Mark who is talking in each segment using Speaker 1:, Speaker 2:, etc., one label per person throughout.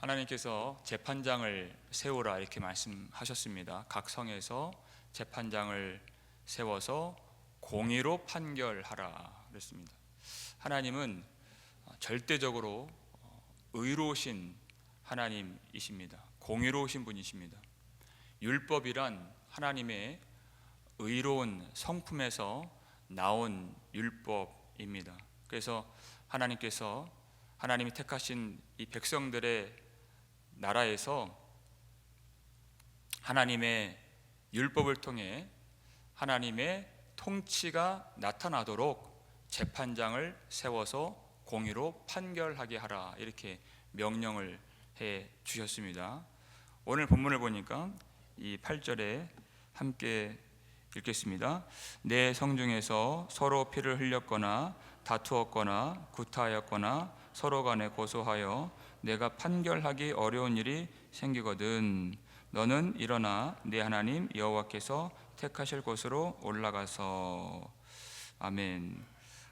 Speaker 1: 하나님께서 재판장을 세우라 이렇게 말씀하셨습니다. 각 성에서 재판장을 세워서 공의로 판결하라 그랬습니다. 하나님은 절대적으로 의로우신 하나님이십니다. 공의로우신 분이십니다. 율법이란 하나님의 의로운 성품에서 나온 율법입니다. 그래서 하나님이 택하신 이 백성들의 나라에서 하나님의 율법을 통해 하나님의 통치가 나타나도록 재판장을 세워서 공의로 판결하게 하라 이렇게 명령을 해 주셨습니다. 오늘 본문을 보니까 이 8절에 함께 읽겠습니다. 내 성중에서 서로 피를 흘렸거나 다투었거나 구타하였거나 서로 간에 고소하여 내가 판결하기 어려운 일이 생기거든 너는 일어나 네 하나님 여호와께서 택하실 곳으로 올라가서. 아멘.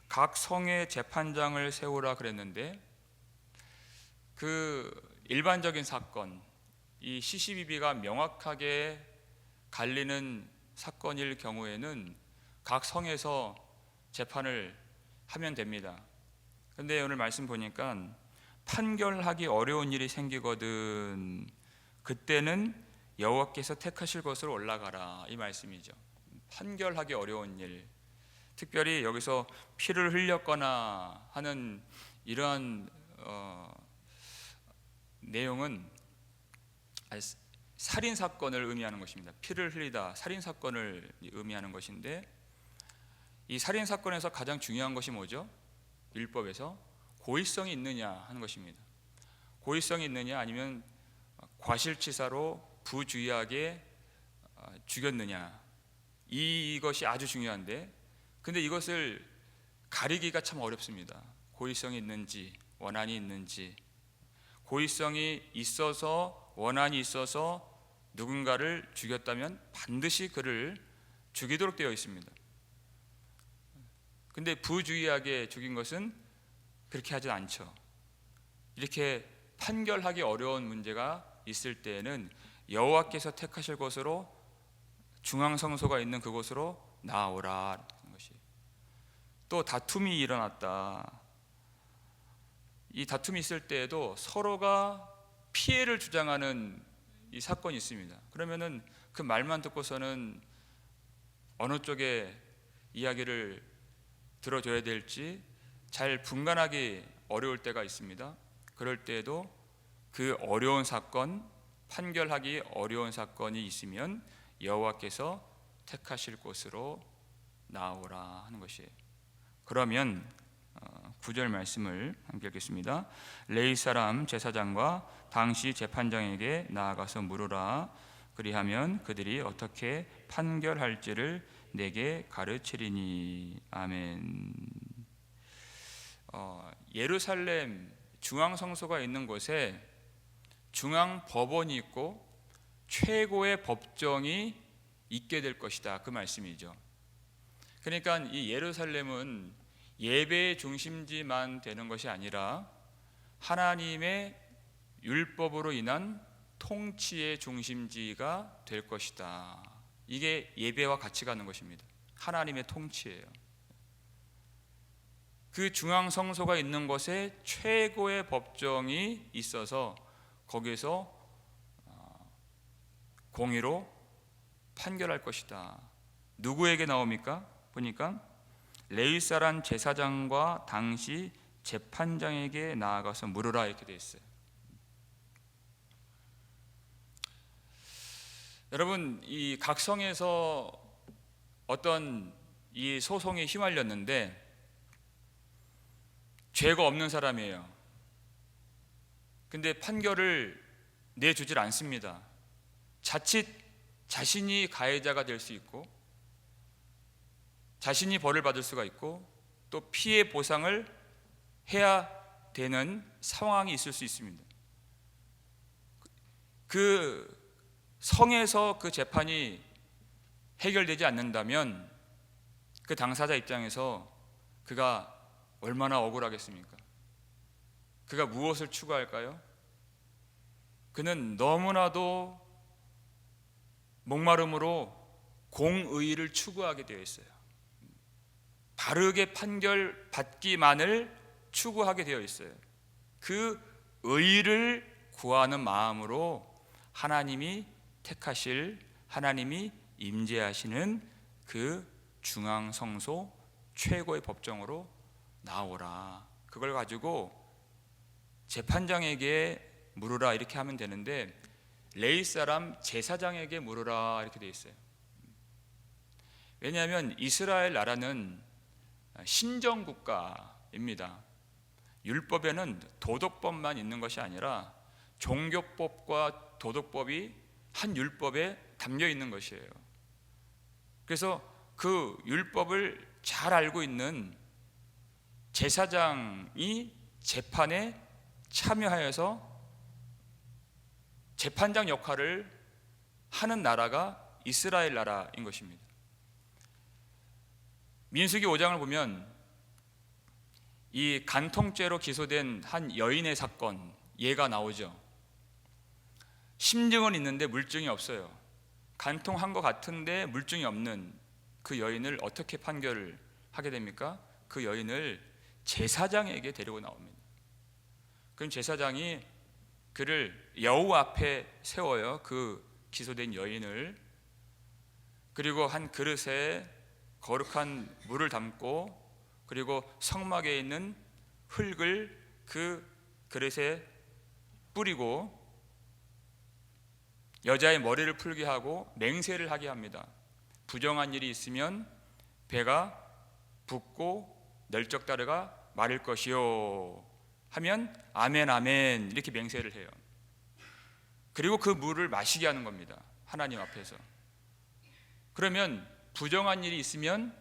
Speaker 1: 각 성의 재판장을 세우라 그랬는데 그 일반적인 사건, 이 시시비비가 명확하게 갈리는 사건일 경우에는 각 성에서 재판을 하면 됩니다. 그런데 오늘 말씀 보니까 판결하기 어려운 일이 생기거든 그때는 여호와께서 택하실 곳으로 올라가라 이 말씀이죠. 판결하기 어려운 일, 특별히 여기서 피를 흘렸거나 하는 이러한 내용은 살인 사건을 의미하는 것입니다. 피를 흘리다 살인 사건을 의미하는 것인데 이 살인 사건에서 가장 중요한 것이 뭐죠? 율법에서 고의성이 있느냐 하는 것입니다. 고의성이 있느냐 아니면 과실치사로 부주의하게 죽였느냐 이것이 아주 중요한데 근데 이것을 가리기가 참 어렵습니다. 고의성이 있는지 원한이 있는지. 고의성이 있어서 원한이 있어서 누군가를 죽였다면 반드시 그를 죽이도록 되어 있습니다. 근데 부주의하게 죽인 것은 그렇게 하지 않죠. 이렇게 판결하기 어려운 문제가 있을 때에는 여호와께서 택하실 곳으로 중앙성소가 있는 그곳으로 나오라 하는 것이. 또 다툼이 일어났다. 이 다툼이 있을 때에도 서로가 피해를 주장하는 이 사건이 있습니다. 그러면은 그 말만 듣고서는 어느 쪽에 이야기를 들어줘야 될지 잘 분간하기 어려울 때가 있습니다. 그럴 때에도 그 어려운 사건, 판결하기 어려운 사건이 있으면 여호와께서 택하실 곳으로 나오라 하는 것이에요. 그러면 9절 말씀을 함께 읽겠습니다. 레위 사람 제사장과 당시 재판장에게 나아가서 물으라. 그리하면 그들이 어떻게 판결할지를 내게 가르치리니. 아멘. 예루살렘 중앙성소가 있는 곳에 중앙법원이 있고 최고의 법정이 있게 될 것이다 그 말씀이죠. 그러니까 이 예루살렘은 예배의 중심지만 되는 것이 아니라 하나님의 율법으로 인한 통치의 중심지가 될 것이다. 이게 예배와 같이 가는 것입니다. 하나님의 통치예요. 그 중앙성소가 있는 곳에 최고의 법정이 있어서 거기서 공의로 판결할 것이다. 누구에게 나옵니까? 보니까 레위 사람 제사장과 당시 재판장에게 나아가서 물으라 이렇게 되어 있어요. 여러분, 이 각 성에서 어떤 이 소송에 휘말렸는데 죄가 없는 사람이에요. 근데 판결을 내주질 않습니다. 자칫 자신이 가해자가 될 수 있고 자신이 벌을 받을 수가 있고 또 피해 보상을 해야 되는 상황이 있을 수 있습니다. 그 성에서 그 재판이 해결되지 않는다면 그 당사자 입장에서 그가 얼마나 억울하겠습니까? 그가 무엇을 추구할까요? 그는 너무나도 목마름으로 공의를 추구하게 되어 있어요. 바르게 판결받기만을 추구하게 되어 있어요. 그 의를 구하는 마음으로 하나님이 택하실, 하나님이 임재하시는 그 중앙성소 최고의 법정으로 나오라. 그걸 가지고 재판장에게 물으라 이렇게 하면 되는데 레위 사람 제사장에게 물으라 이렇게 되어 있어요. 왜냐하면 이스라엘 나라는 신정국가입니다. 율법에는 도덕법만 있는 것이 아니라 종교법과 도덕법이 한 율법에 담겨 있는 것이에요. 그래서 그 율법을 잘 알고 있는 제사장이 재판에 참여하여서 재판장 역할을 하는 나라가 이스라엘 나라인 것입니다. 민수기 5장을 보면 이 간통죄로 기소된 한 여인의 사건 예가 나오죠. 심증은 있는데 물증이 없어요. 간통한 것 같은데 물증이 없는 그 여인을 어떻게 판결을 하게 됩니까? 그 여인을 제사장에게 데리고 나옵니다. 그럼 제사장이 그를 여호와 앞에 세워요. 그 기소된 여인을. 그리고 한 그릇에 거룩한 물을 담고 그리고 성막에 있는 흙을 그 그릇에 뿌리고 여자의 머리를 풀게 하고 맹세를 하게 합니다. 부정한 일이 있으면 배가 붓고 널쩍다리가 마를 것이요 하면 아멘 아멘 이렇게 맹세를 해요. 그리고 그 물을 마시게 하는 겁니다. 하나님 앞에서. 그러면 부정한 일이 있으면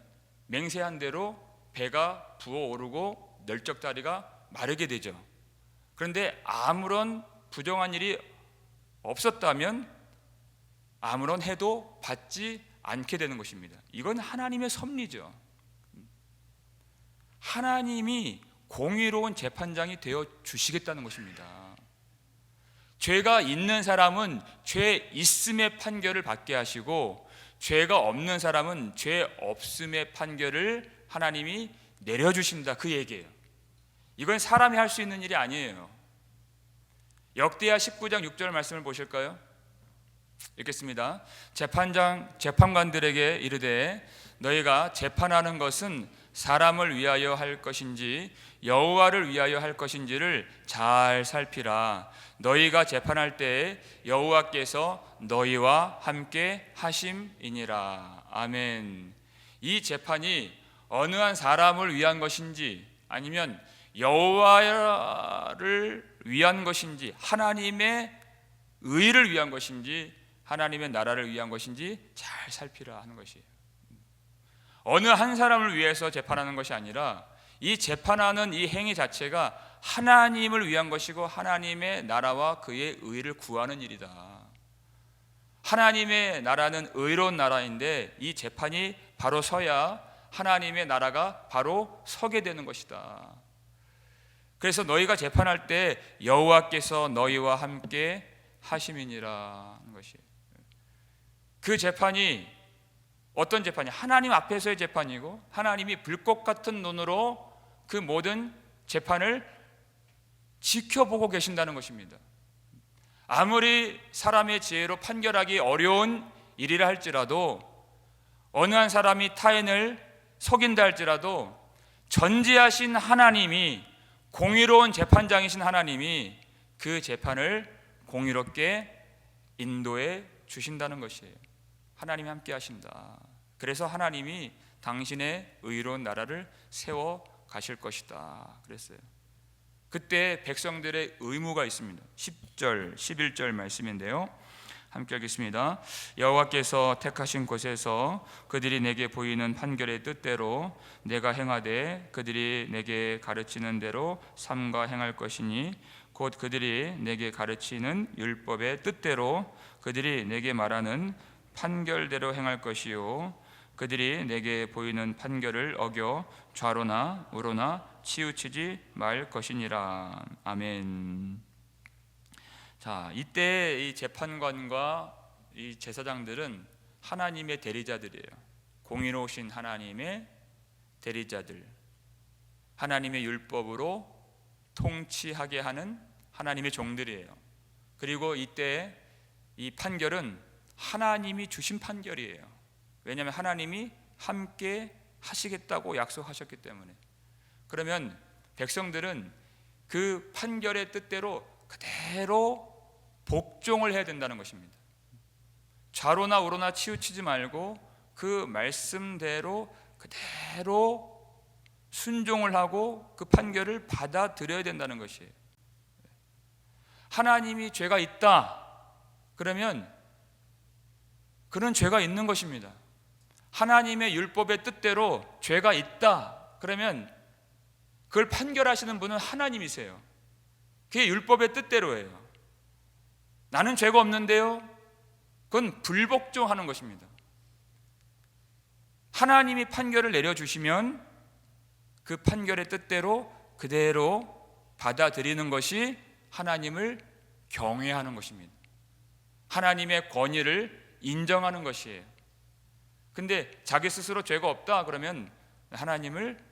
Speaker 1: 맹세한 대로 배가 부어오르고 널쩍다리가 마르게 되죠. 그런데 아무런 부정한 일이 없었다면 아무런 해도 받지 않게 되는 것입니다. 이건 하나님의 섭리죠. 하나님이 공의로운 재판장이 되어 주시겠다는 것입니다. 죄가 있는 사람은 죄 있음의 판결을 받게 하시고 죄가 없는 사람은 죄 없음의 판결을 하나님이 내려주신다, 그 얘기예요. 이건 사람이 할 수 있는 일이 아니에요. 역대하 19장 6절 말씀을 보실까요? 읽겠습니다. 재판관들에게 이르되 너희가 재판하는 것은 사람을 위하여 할 것인지 여호와를 위하여 할 것인지를 잘 살피라. 너희가 재판할 때에 여호와께서 너희와 함께 하심이니라. 아멘. 이 재판이 어느 한 사람을 위한 것인지 아니면 여호와를 위한 것인지 하나님의 의를 위한 것인지 하나님의 나라를 위한 것인지 잘 살피라 하는 것이에요. 어느 한 사람을 위해서 재판하는 것이 아니라 이 재판하는 이 행위 자체가 하나님을 위한 것이고 하나님의 나라와 그의 의를 구하는 일이다. 하나님의 나라는 의로운 나라인데 이 재판이 바로 서야 하나님의 나라가 바로 서게 되는 것이다. 그래서 너희가 재판할 때 여호와께서 너희와 함께 하심이니라 하는 것이에요. 그 재판이 어떤 재판이? 하나님 앞에서의 재판이고 하나님이 불꽃 같은 눈으로 그 모든 재판을 지켜보고 계신다는 것입니다. 아무리 사람의 지혜로 판결하기 어려운 일이라 할지라도 어느 한 사람이 타인을 속인다 할지라도 전지하신 하나님이 공의로운 재판장이신 하나님이 그 재판을 공의롭게 인도해 주신다는 것이에요. 하나님이 함께 하신다. 그래서 하나님이 당신의 의로운 나라를 세워 가실 것이다 그랬어요. 그때 백성들의 의무가 있습니다. 10절, 11절 말씀인데요. 함께 하겠습니다. 여호와께서 택하신 곳에서 그들이 내게 보이는 판결의 뜻대로 내가 행하되 그들이 내게 가르치는 대로 삼가 행할 것이니 곧 그들이 내게 가르치는 율법의 뜻대로 그들이 내게 말하는 판결대로 행할 것이요 그들이 내게 보이는 판결을 어겨 좌로나 우로나 치우치지 말 것이니라. 아멘. 자, 이때 이 재판관과 이 제사장들은 하나님의 대리자들이에요. 공의로우신 하나님의 대리자들, 하나님의 율법으로 통치하게 하는 하나님의 종들이에요. 그리고 이때 이 판결은 하나님이 주신 판결이에요. 왜냐하면 하나님이 함께 하시겠다고 약속하셨기 때문에. 그러면 백성들은 그 판결의 뜻대로 그대로 복종을 해야 된다는 것입니다. 좌로나 우로나 치우치지 말고 그 말씀대로 그대로 순종을 하고 그 판결을 받아들여야 된다는 것이에요. 하나님이 죄가 있다 그러면 그런 죄가 있는 것입니다. 하나님의 율법의 뜻대로 죄가 있다 그러면 그걸 판결하시는 분은 하나님이세요. 그게 율법의 뜻대로예요. 나는 죄가 없는데요, 그건 불복종하는 것입니다. 하나님이 판결을 내려주시면 그 판결의 뜻대로 그대로 받아들이는 것이 하나님을 경외하는 것입니다. 하나님의 권위를 인정하는 것이에요. 근데 자기 스스로 죄가 없다 그러면 하나님을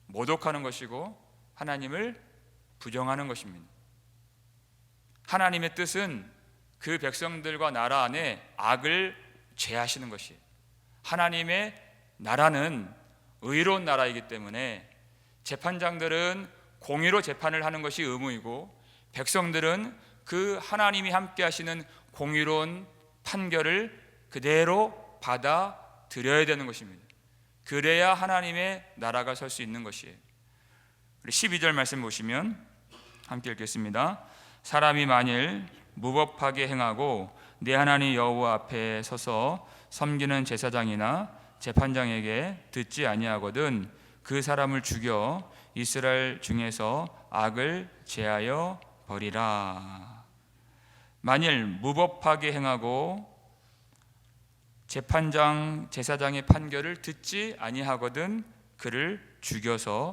Speaker 1: 모독하는 것이고 하나님을 부정하는 것입니다. 하나님의 뜻은 그 백성들과 나라 안에 악을 제하시는 것이에요. 하나님의 나라는 의로운 나라이기 때문에 재판장들은 공의로 재판을 하는 것이 의무이고 백성들은 그 하나님이 함께 하시는 공의로운 판결을 그대로 받아들여야 되는 것입니다. 그래야 하나님의 나라가 설 수 있는 것이에요. 우리 12절 말씀 보시면 함께 읽겠습니다. 사람이 만일 무법하게 행하고 내 하나님 여호와 앞에 서서 섬기는 제사장이나 재판장에게 듣지 아니하거든 그 사람을 죽여 이스라엘 중에서 악을 제하여 버리라. 만일 무법하게 행하고 재판장, 제사장의 판결을 듣지 아니하거든 그를 죽여서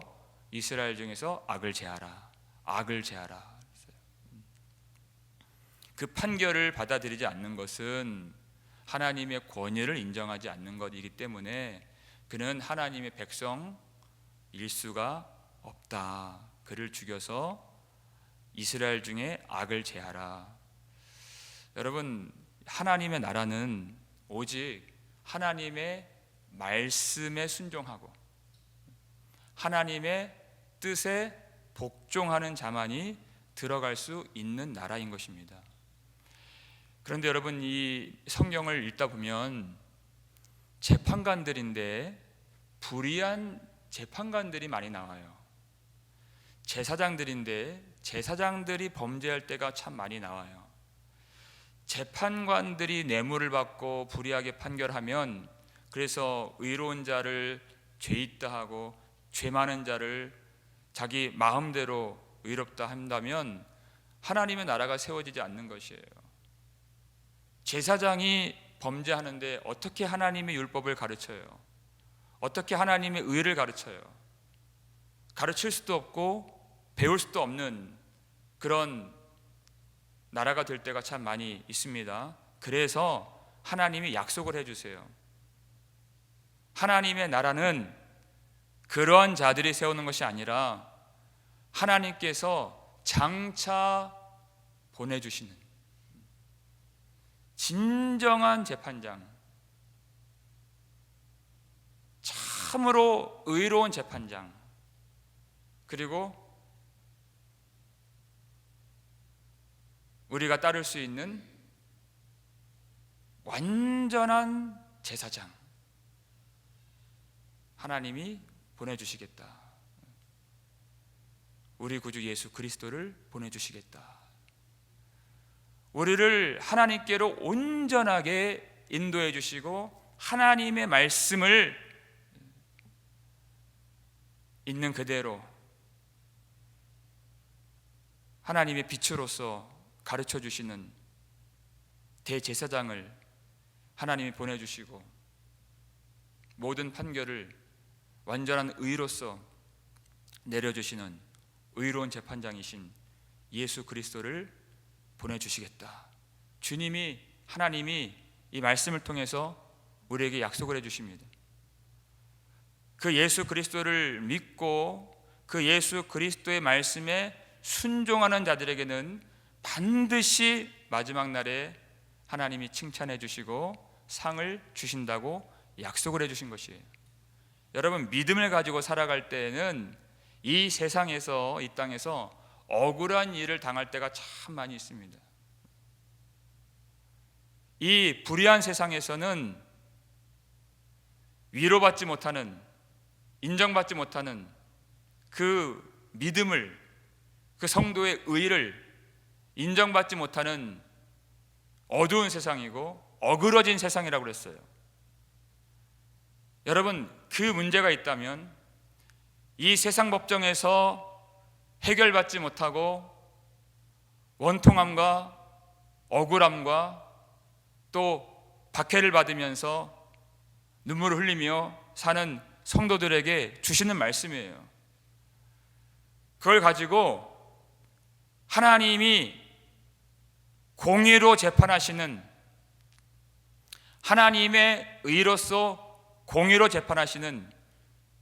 Speaker 1: 이스라엘 중에서 악을 제하라. 악을 제하라. 그 판결을 받아들이지 않는 것은 하나님의 권위를 인정하지 않는 것이기 때문에 그는 하나님의 백성일 수가 없다. 그를 죽여서 이스라엘 중에 악을 제하라. 여러분, 하나님의 나라는 오직 하나님의 말씀에 순종하고 하나님의 뜻에 복종하는 자만이 들어갈 수 있는 나라인 것입니다. 그런데 여러분, 이 성경을 읽다 보면 재판관들인데 불의한 재판관들이 많이 나와요. 제사장들인데 제사장들이 범죄할 때가 참 많이 나와요. 재판관들이 뇌물을 받고 불의하게 판결하면 그래서 의로운 자를 죄 있다 하고 죄 많은 자를 자기 마음대로 의롭다 한다면 하나님의 나라가 세워지지 않는 것이에요. 제사장이 범죄하는데 어떻게 하나님의 율법을 가르쳐요? 어떻게 하나님의 의를 가르쳐요? 가르칠 수도 없고 배울 수도 없는 그런 나라가 될 때가 참 많이 있습니다. 그래서 하나님이 약속을 해주세요. 하나님의 나라는 그러한 자들이 세우는 것이 아니라 하나님께서 장차 보내주시는 진정한 재판장, 참으로 의로운 재판장, 그리고 우리가 따를 수 있는 완전한 제사장, 하나님이 보내주시겠다. 우리 구주 예수 그리스도를 보내주시겠다. 우리를 하나님께로 온전하게 인도해 주시고 하나님의 말씀을 있는 그대로 하나님의 빛으로서 가르쳐 주시는 대제사장을 하나님이 보내주시고 모든 판결을 완전한 의로서 내려주시는 의로운 재판장이신 예수 그리스도를 보내주시겠다. 주님이, 하나님이 이 말씀을 통해서 우리에게 약속을 해주십니다. 그 예수 그리스도를 믿고 그 예수 그리스도의 말씀에 순종하는 자들에게는 반드시 마지막 날에 하나님이 칭찬해 주시고 상을 주신다고 약속을 해 주신 것이에요. 여러분, 믿음을 가지고 살아갈 때에는 이 세상에서, 이 땅에서 억울한 일을 당할 때가 참 많이 있습니다. 이 불의한 세상에서는 위로받지 못하는, 인정받지 못하는 그 믿음을, 그 성도의 의를 인정받지 못하는 어두운 세상이고 어그러진 세상이라고 그랬어요. 여러분, 그 문제가 있다면 이 세상 법정에서 해결받지 못하고 원통함과 억울함과 또 박해를 받으면서 눈물을 흘리며 사는 성도들에게 주시는 말씀이에요. 그걸 가지고 하나님이 공의로 재판하시는, 하나님의 의로서 공의로 재판하시는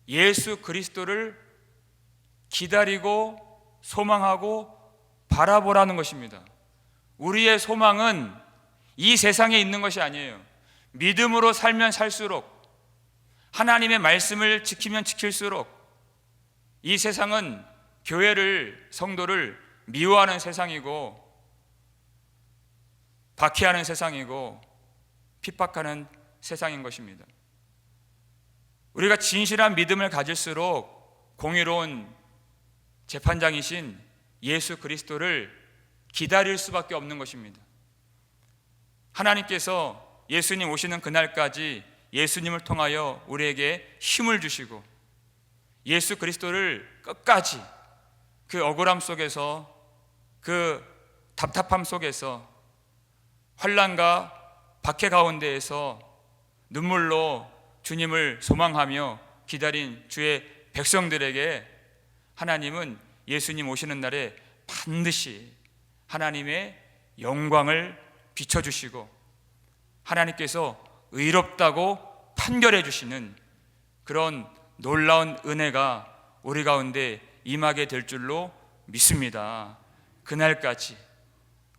Speaker 1: 예수 그리스도를 기다리고 소망하고 바라보라는 것입니다. 우리의 소망은 이 세상에 있는 것이 아니에요. 믿음으로 살면 살수록, 하나님의 말씀을 지키면 지킬수록 이 세상은 교회를, 성도를 미워하는 세상이고 박해하는 세상이고 핍박하는 세상인 것입니다. 우리가 진실한 믿음을 가질수록 공의로운 재판장이신 예수 그리스도를 기다릴 수밖에 없는 것입니다. 하나님께서 예수님 오시는 그날까지 예수님을 통하여 우리에게 힘을 주시고 예수 그리스도를 끝까지 그 억울함 속에서, 그 답답함 속에서, 환난과 박해 가운데에서 눈물로 주님을 소망하며 기다린 주의 백성들에게 하나님은 예수님 오시는 날에 반드시 하나님의 영광을 비춰주시고 하나님께서 의롭다고 판결해 주시는 그런 놀라운 은혜가 우리 가운데 임하게 될 줄로 믿습니다. 그날까지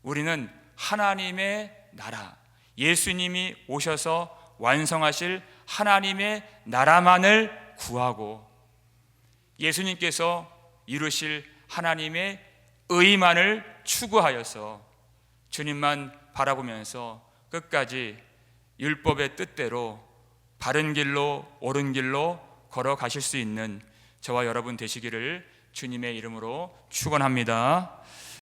Speaker 1: 우리는 하나님의 나라, 예수님이 오셔서 완성하실 하나님의 나라만을 구하고 예수님께서 이루실 하나님의 의만을 추구하여서 주님만 바라보면서 끝까지 율법의 뜻대로 바른 길로, 옳은 길로 걸어가실 수 있는 저와 여러분 되시기를 주님의 이름으로 축원합니다.